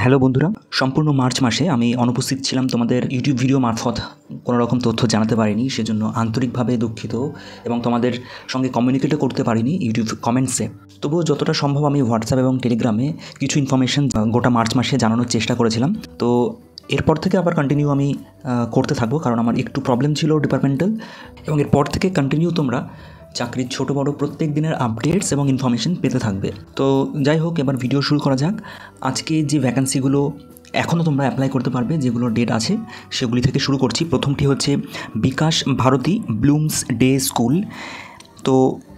Hello বন্ধুরা, সম্পূর্ণ March মাসে আমি অনুপস্থিত ছিলাম তোমাদের ইউটিউব ভিডিও মারফত কোনো রকম তথ্য জানাতে পারিনি, সেজন্য আন্তরিকভাবে দুঃখিত এবং তোমাদের সঙ্গে কমিউনিকেটও করতে পারিনি ইউটিউব কমেন্টসে। তবুও যতটা সম্ভব আমি হোয়াটসঅ্যাপ এবং টেলিগ্রামে কিছু ইনফরমেশন গোটা মার্চ মাসে জানানোর চেষ্টা করেছিলাম। তো এরপর থেকে আবার কন্টিনিউ আমি করতে থাকবো, কারণ আমার একটু প্রবলেম ছিল ডিপার্টমেন্টাল, এবং এরপর থেকে কন্টিনিউ তোমরা চাকরির ছোটো বড়ো প্রত্যেক দিনের আপডেটস এবং ইনফরমেশন পেতে থাকবে। তো যাই হোক, এবার ভিডিও শুরু করা যাক। আজকে যে ভ্যাকেন্সিগুলো এখনও তোমরা অ্যাপ্লাই করতে পারবে, যেগুলো ডেট আছে সেগুলি থেকে শুরু করছি। প্রথমটি হচ্ছে বিকাশ ভারতী ব্লুমস ডে স্কুল। তো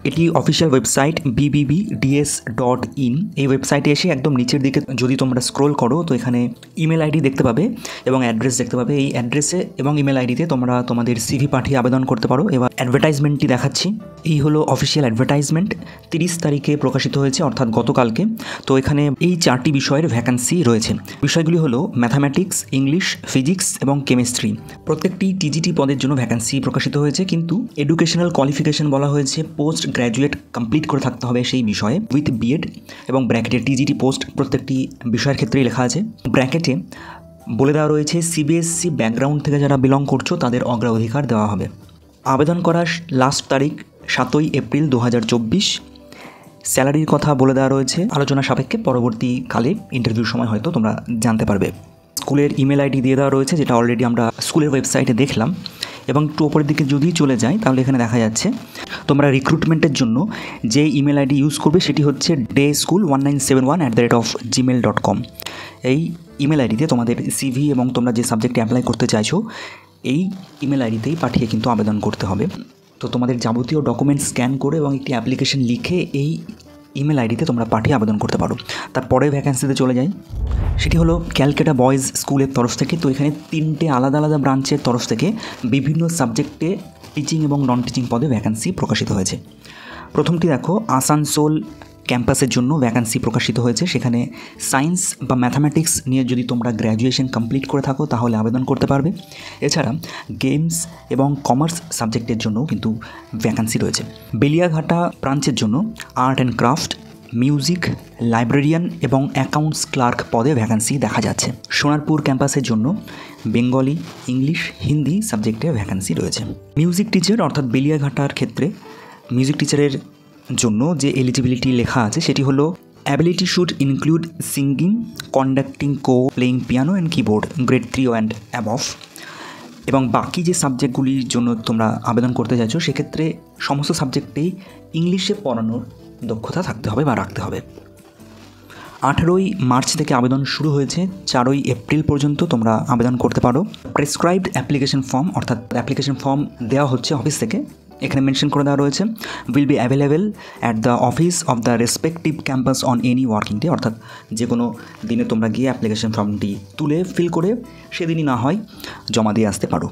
এটি অফিসিয়াল ওয়েবসাইট bbbds.in। এই ওয়েবসাইটে এসে একদম নিচের দিকে যদি তোমরা স্ক্রোল করো তো এখানে ইমেল আইডি দেখতে পাবে এবং অ্যাড্রেস দেখতে পাবে। এই অ্যাড্রেসে এবং ইমেল আইডিতে তোমরা তোমাদের সিভি পাঠিয়ে আবেদন করতে পারো। এবার অ্যাডভার্টাইজমেন্টটি দেখাচ্ছি। এই হলো অফিসিয়াল অ্যাডভার্টাইজমেন্ট, 30 তারিখে প্রকাশিত হয়েছে, অর্থাৎ গতকালকে। তো এখানে এই 4টি বিষয়ের ভ্যাকেন্সি রয়েছে। বিষয়গুলি হলো ম্যাথামেটিক্স, ইংলিশ, ফিজিক্স এবং কেমিস্ট্রি। প্রত্যেকটি টিজিটি পদের জন্য ভ্যাকেন্সি প্রকাশিত হয়েছে, কিন্তু এডুকেশনাল কোয়ালিফিকেশন বলা হয়েছে পোস্ট গ্র্যাজুয়েট কমপ্লিট করে থাকতে হবে সেই বিষয়ে উইথ বিএড, এবং ব্র্যাকেটে টিজিটি পোস্ট প্রত্যেকটি বিষয়ের ক্ষেত্রেই লেখা আছে। ব্র্যাকেটে বলে দেওয়া রয়েছে সিবিএসসি ব্যাকগ্রাউন্ড থেকে যারা বিলং করছো তাদের অগ্রাধিকার দেওয়া হবে। আবেদন করার লাস্ট তারিখ 7ই এপ্রিল 2024। স্যালারির কথা বলে দেওয়া রয়েছে, আলোচনা সাপেক্ষে পরবর্তীকালে ইন্টারভিউর সময় হয়তো তোমরা জানতে পারবে। স্কুলের ইমেল আইডি দিয়ে দেওয়া রয়েছে, যেটা অলরেডি আমরা স্কুলের ওয়েবসাইটে দেখলাম। এবং একটু ওপরের দিকে যদি চলে যাই তাহলে এখানে দেখা যাচ্ছে তোমরা রিক্রুটমেন্টের জন্য যে ইমেল আইডি ইউজ করবে সেটি হচ্ছে dayschool1971@gmail.com। এই ইমেল আইডিতে তোমাদের সিভি এবং তোমরা যে সাবজেক্টে অ্যাপ্লাই করতে চাইছো এই ইমেল আইডিতেই পাঠিয়ে কিন্তু আবেদন করতে হবে। তো তোমাদের যাবতীয় ডকুমেন্টস স্ক্যান করে এবং একটি অ্যাপ্লিকেশন লিখে এই ইমেল আইডিতে তোমরা পাঠিয়ে আবেদন করতে পারো। তারপরে ভ্যাকেন্সিতে চলে যাই, সেটি হলো ক্যালকাটা বয়েজ স্কুলের তরফ থেকে। তো এখানে 3টে আলাদা আলাদা ব্রাঞ্চের তরফ থেকে বিভিন্ন সাবজেক্টে টিচিং এবং নন টিচিং পদে ভ্যাকেন্সি প্রকাশিত হয়েছে। প্রথমটি দেখো, আসানসোল ক্যাম্পাসের জন্য ভ্যাকেন্সি প্রকাশিত হয়েছে। সেখানে সায়েন্স বা ম্যাথামেটিক্স নিয়ে যদি তোমরা গ্র্যাজুয়েশন কমপ্লিট করে থাকো তাহলে আবেদন করতে পারবে। এছাড়া গেমস এবং কমার্স সাবজেক্টের জন্যও কিন্তু ভ্যাকেন্সি রয়েছে। বেলিয়াঘাটা ব্রাঞ্চের জন্য art and craft, music, librarian এবং অ্যাকাউন্টস ক্লার্ক পদে ভ্যাকেন্সি দেখা যাচ্ছে। সোনারপুর ক্যাম্পাসের জন্য বেঙ্গলি, ইংলিশ, হিন্দি সাবজেক্টে ভ্যাকেন্সি রয়েছে। মিউজিক টিচার অর্থাৎ বেলিয়াঘাটার ক্ষেত্রে মিউজিক টিচারের জন্য যে এলিজিবিলিটি লেখা আছে সেটি হলো ability should include singing, conducting, playing piano and keyboard, grade 3 and above. এবং বাকি যে সাবজেক্টগুলির জন্য তোমরা আবেদন করতে চাইছো সেক্ষেত্রে সমস্ত সাবজেক্টেই ইংলিশে পড়ানোর দক্ষতা থাকতে হবে বা রাখতে হবে। 18ই মার্চ থেকে আবেদন শুরু হয়েছে, 4ই এপ্রিল পর্যন্ত তোমরা আবেদন করতে পারো। প্রেসক্রাইবড অ্যাপ্লিকেশন ফর্ম, অর্থাৎ অ্যাপ্লিকেশন ফর্ম দেওয়া হচ্ছে অফিস থেকে, এখানে মেনশন করে দেওয়া রয়েছে will be available at the office of the respective campus on any working day. অর্থাৎ যে কোনো দিনে তোমরা গিয়ে অ্যাপ্লিকেশন ফর্মটি তুলে ফিল করে সেদিনই না হয় জমা দিয়ে আসতে পারো,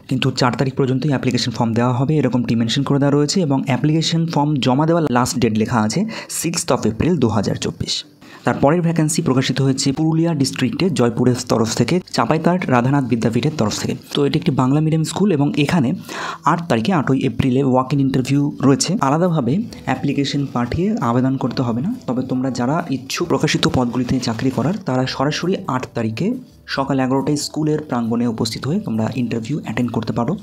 কিন্তু 4 তারিখ পর্যন্তই অ্যাপ্লিকেশন ফর্ম দেওয়া হবে এরকমটি মেনশন করে দেওয়া রয়েছে। এবং অ্যাপ্লিকেশন ফর্ম জমা দেওয়ার লাস্ট ডেট লেখা আছে 6 এপ্রিল 2024। তারপরের ভ্যাকেন্সি প্রকাশিত হয়েছে পুরুলিয়া ডিস্ট্রিক্টে জয়পুরের তরফ থেকে, চাঁপাইতাট রাধানাথ বিদ্যাপীঠের তরফ থেকে। তো এটি একটি বাংলা মিডিয়াম স্কুল এবং এখানে 8 তারিখে 8ই এপ্রিলে ওয়াক ইন ইন্টারভিউ রয়েছে। আলাদাভাবে অ্যাপ্লিকেশন পাঠিয়ে আবেদন করতে হবে না, তবে তোমরা যারা ইচ্ছুক প্রকাশিত পদগুলিতে চাকরি করার তারা সরাসরি 8 তারিখে সকাল 11টায় স্কুলের প্রাঙ্গণে উপস্থিত হয়ে তোমরা ইন্টারভিউ অ্যাটেন্ড করতে পারো।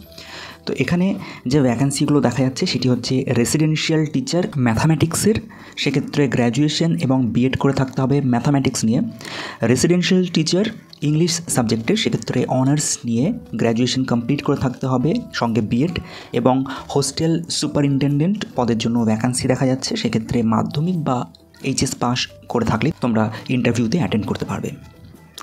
তো এখানে যে ভ্যাকেন্সিগুলো দেখা যাচ্ছে সেটি হচ্ছে রেসিডেন্সিয়াল টিচার ম্যাথামেটিক্সের, সেক্ষেত্রে গ্র্যাজুয়েশন এবং বিএড করে থাকতে হবে ম্যাথামেটিক্স নিয়ে। রেসিডেন্সিয়াল টিচার ইংলিশ সাবজেক্টের, সেক্ষেত্রে অনার্স নিয়ে গ্র্যাজুয়েশন কমপ্লিট করে থাকতে হবে সঙ্গে বিএড। এবং হোস্টেল সুপারিনটেন্ডেন্ট পদের জন্য ভ্যাকেন্সি দেখা যাচ্ছে, সেক্ষেত্রে মাধ্যমিক বা এইচএস পাস করে থাকলে তোমরা ইন্টারভিউতে অ্যাটেন্ড করতে পারবে।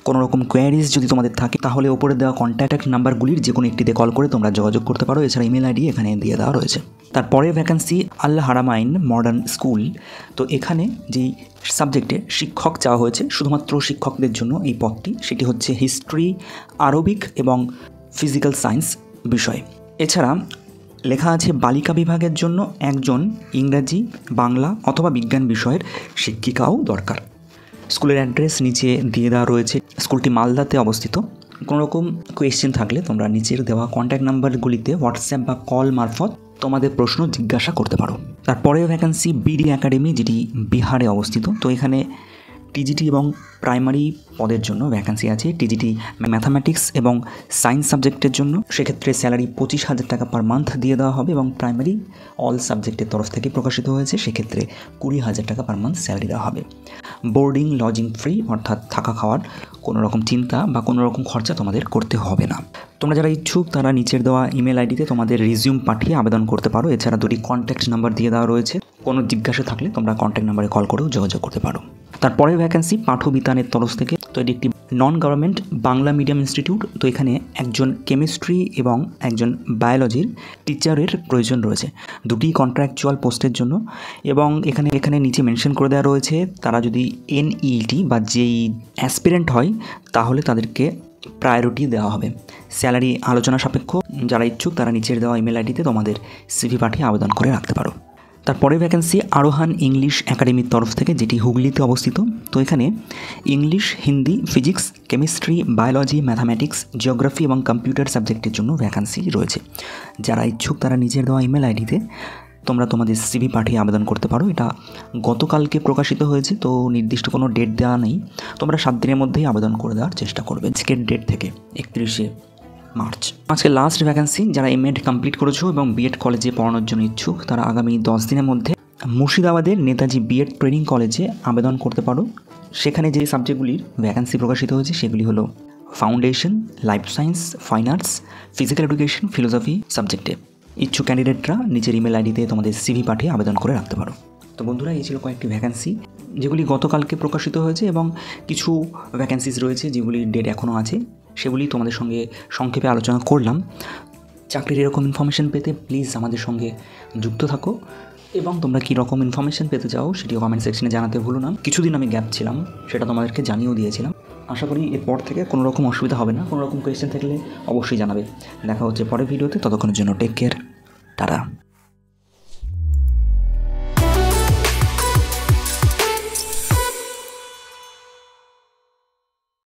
কোনো রকম কোয়ারিজ যদি তোমাদের থাকে তাহলে ওপরে দেওয়া কন্ট্যাক্ট নাম্বারগুলির যে কোনো একটিতে কল করে তোমরা যোগাযোগ করতে পারো। এছাড়া ইমেল আইডি এখানে দিয়ে দেওয়া রয়েছে। তারপরে ভ্যাকেন্সি আল হারামাইন মডার্ন স্কুল। তো এখানে যেই সাবজেক্টে শিক্ষক চাওয়া হয়েছে শুধুমাত্র শিক্ষকদের জন্য এই পদটি, সেটি হচ্ছে হিস্ট্রি, আরবিক এবং ফিজিক্যাল সায়েন্স বিষয়। এছাড়া লেখা আছে বালিকা বিভাগের জন্য একজন ইংরাজি, বাংলা অথবা বিজ্ঞান বিষয়ের শিক্ষিকাও দরকার। স্কুলের অ্যাড্রেস নিচে দিয়ে দেওয়া রয়েছে। স্কুলটি মালদাতে অবস্থিত। কোনো রকম কোয়েশ্চেন থাকলে তোমরা নিচের দেওয়া কন্ট্যাক্ট নাম্বারগুলিতে হোয়াটসঅ্যাপ বা কল মারফত তোমাদের প্রশ্ন জিজ্ঞাসা করতে পারো। তারপরে ভ্যাকেন্সি বিডি একাডেমি, যেটি বিহারে অবস্থিত। তো এখানে টিজিটি এবং প্রাইমারি পদের জন্য ভ্যাকান্সি আছে। টিজিটি ম্যাথামেটিক্স এবং সায়েন্স সাবজেক্টের জন্য সেক্ষেত্রে স্যালারি 25,000 টাকা পার মান্থ দিয়ে দেওয়া হবে এবং প্রাইমারি অল সাবজেক্টের তরফ থেকে প্রকাশিত হয়েছে, সেক্ষেত্রে 20,000 টাকা পার মান্থ স্যালারি দেওয়া হবে। বোর্ডিং লজিং ফ্রি, অর্থাৎ থাকা খাওয়ার কোনো রকম চিন্তা বা কোনো রকম খরচা তোমাদের করতে হবে না। তোমরা যারা ইচ্ছুক তারা নিচের দেওয়া ইমেল আইডিতে তোমাদের রিজিউম পাঠিয়ে আবেদন করতে পারো। এছাড়া 2টি কন্ট্যাক্ট নাম্বার দিয়ে দেওয়া রয়েছে, কোনো জিজ্ঞাসা থাকলে তোমরা কন্ট্যাক্ট নাম্বারে কল করেও যোগাযোগ করতে পারো। তারপরের ভ্যাকেন্সি পাঠবিতানের তরফ থেকে। তো এটি একটি non government Bangla medium institute. তো এখানে একজন কেমিস্ট্রি এবং একজন বায়োলজির টিচারের প্রয়োজন রয়েছে, 2টি কন্ট্রাকচুয়াল পোস্টের জন্য। এবং এখানে নিচে মেনশন করে দেওয়া রয়েছে তারা যদি NEET বা JEE অ্যাসপিরেন্ট হয় তাহলে তাদেরকে প্রায়োরিটি দেওয়া হবে। স্যালারি আলোচনা সাপেক্ষ। যারা ইচ্ছুক তারা নিচের দেওয়া ইমেল আইডিতে তোমাদের সিভি পাঠিয়ে আবেদন করে রাখতে পারো। তারপরে ভ্যাকেন্সি আরোহান ইংলিশ একাডেমির তরফ থেকে, যেটি হুগলিতে অবস্থিত। তো এখানে English, Hindi, physics, chemistry, biology, mathematics, geography এবং কম্পিউটার সাবজেক্টের জন্য ভ্যাকান্সি রয়েছে। যারা ইচ্ছুক তারা নিচের দেওয়া ইমেল আইডিতে তোমরা তোমাদের সিভি পাঠিয়ে আবেদন করতে পারো। এটা গতকালকে প্রকাশিত হয়েছে, তো নির্দিষ্ট কোনো ডেট দেওয়া নেই। তোমরা 7 দিনের মধ্যেই আবেদন করে দেওয়ার চেষ্টা করবে আজকের ডেট থেকে 31শে মার্চ। আজকে লাস্ট ভ্যাকেন্সি। যারা এমএড কমপ্লিট করেছো এবং বিএড কলেজে পড়ানোর জন্য ইচ্ছুক তারা আগামী 10 দিনের মধ্যে মুর্শিদাবাদের নেতাজি বিএড ট্রেনিং কলেজে আবেদন করতে পারো। সেখানে যে সাবজেক্টগুলির ভ্যাকেন্সি প্রকাশিত হয়েছে সেগুলি হলো foundation, life science, fine arts, physical education, philosophy সাবজেক্টে। ইচ্ছুক ক্যান্ডিডেটরা নিচের ইমেল আইডিতে তোমাদের সিভি পাঠিয়ে আবেদন করে রাখতে পারো। তো বন্ধুরা, এই ছিল কয়েকটি ভ্যাকেন্সি যেগুলি গতকালকে প্রকাশিত হয়েছে এবং কিছু ভ্যাকেন্সিস রয়েছে যেগুলির ডেট এখনও আছে, সেগুলি তোমাদের সঙ্গে সংক্ষেপে আলোচনা করলাম। চাকরির এরকম ইনফরমেশন পেতে প্লিজ আমাদের সঙ্গে যুক্ত থাকো এবং তোমরা কী রকম ইনফরমেশন পেতে চাও সেটিও কমেন্ট সেকশনে জানাতে ভুলো না। কিছুদিন আমি গ্যাপ ছিলাম, সেটা তোমাদেরকে জানিয়েও দিয়েছিলাম। আশা করি এরপর থেকে কোনো রকম অসুবিধা হবে না। কোনো রকম কোয়েশ্চেন থাকলে অবশ্যই জানাবে। দেখা হচ্ছে পরের ভিডিওতে, ততক্ষণের জন্য টেক কেয়ার, টাটা।